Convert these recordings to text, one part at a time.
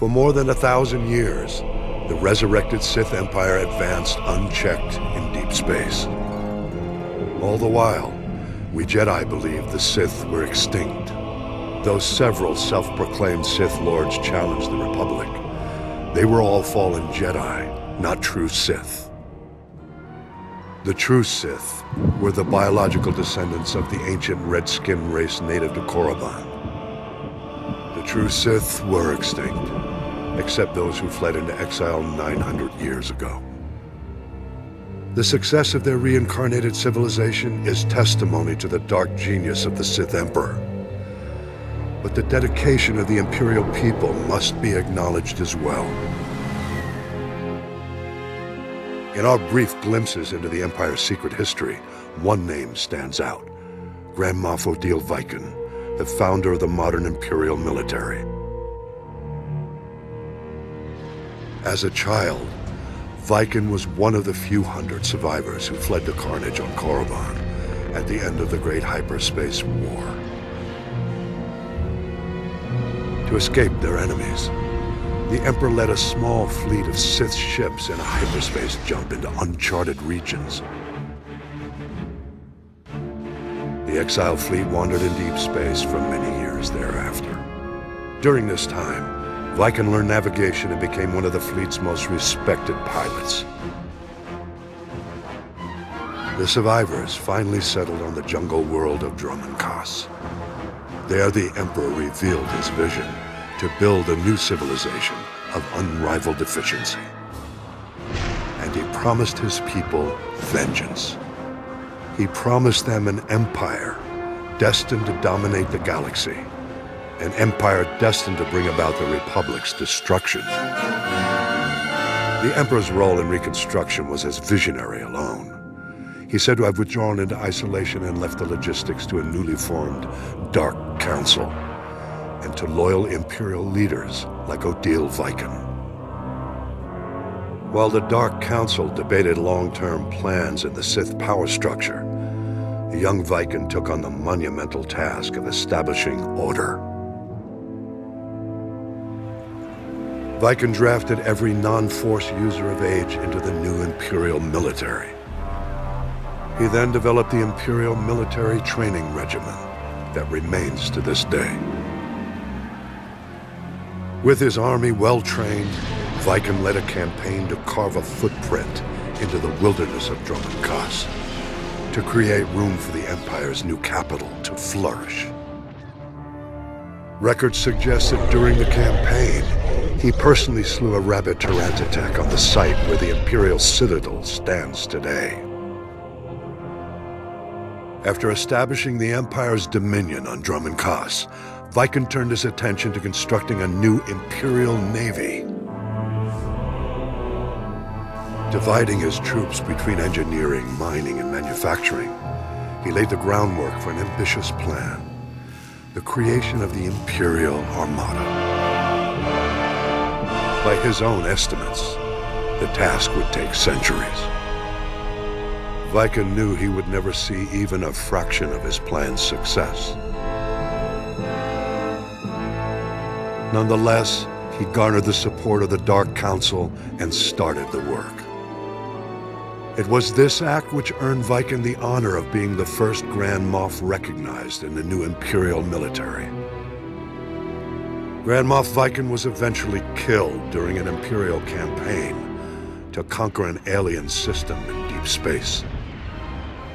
For more than 1,000 years, the resurrected Sith Empire advanced unchecked in deep space. All the while, we Jedi believed the Sith were extinct. Though several self-proclaimed Sith Lords challenged the Republic, they were all fallen Jedi, not true Sith. The true Sith were the biological descendants of the ancient red-skinned race native to Korriban. The true Sith were extinct, except those who fled into exile 900 years ago. The success of their reincarnated civilization is testimony to the dark genius of the Sith Emperor. But the dedication of the Imperial people must be acknowledged as well. In our brief glimpses into the Empire's secret history, one name stands out: Grand Moff Odile Viken, the founder of the modern Imperial military. As a child, Viken was one of the few hundred survivors who fled the carnage on Korriban at the end of the Great Hyperspace War. To escape their enemies, the Emperor led a small fleet of Sith ships in a hyperspace jump into uncharted regions. The exiled fleet wandered in deep space for many years thereafter. During this time, Viken learned navigation and became one of the fleet's most respected pilots. The survivors finally settled on the jungle world of Dromund Kaas. There, the Emperor revealed his vision to build a new civilization of unrivaled efficiency. And he promised his people vengeance. He promised them an empire destined to dominate the galaxy. An empire destined to bring about the Republic's destruction. The Emperor's role in Reconstruction was as visionary alone. He's said to have withdrawn into isolation and left the logistics to a newly formed Dark Council and to loyal Imperial leaders like Odile Viken. While the Dark Council debated long-term plans in the Sith power structure, the young Viken took on the monumental task of establishing order. Viken drafted every non-Force user of age into the new Imperial military. He then developed the Imperial Military Training Regimen that remains to this day. With his army well-trained, Viken led a campaign to carve a footprint into the wilderness of Dromund Kaas, to create room for the Empire's new capital to flourish. Records suggest that during the campaign, he personally slew a rabid Tyrantatek on the site where the Imperial Citadel stands today. After establishing the Empire's dominion on Dromund Kaas, Viken turned his attention to constructing a new Imperial Navy. Dividing his troops between engineering, mining, and manufacturing, he laid the groundwork for an ambitious plan: the creation of the Imperial Armada. By his own estimates, the task would take centuries. Viken knew he would never see even a fraction of his plan's success. Nonetheless, he garnered the support of the Dark Council and started the work. It was this act which earned Viken the honor of being the first Grand Moff recognized in the new Imperial military. Grand Moff Viken was eventually killed during an Imperial campaign to conquer an alien system in deep space.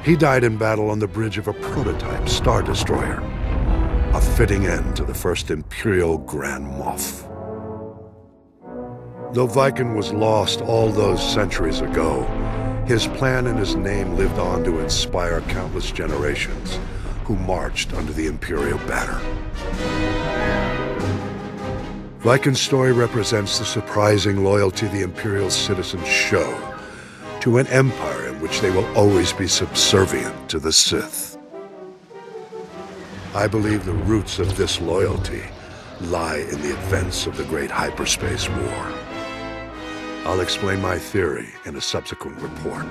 He died in battle on the bridge of a prototype Star Destroyer, a fitting end to the first Imperial Grand Moff. Though Viken was lost all those centuries ago, his plan and his name lived on to inspire countless generations who marched under the Imperial banner. Viken's story represents the surprising loyalty the Imperial citizens show to an empire in which they will always be subservient to the Sith. I believe the roots of this loyalty lie in the events of the Great Hyperspace War. I'll explain my theory in a subsequent report.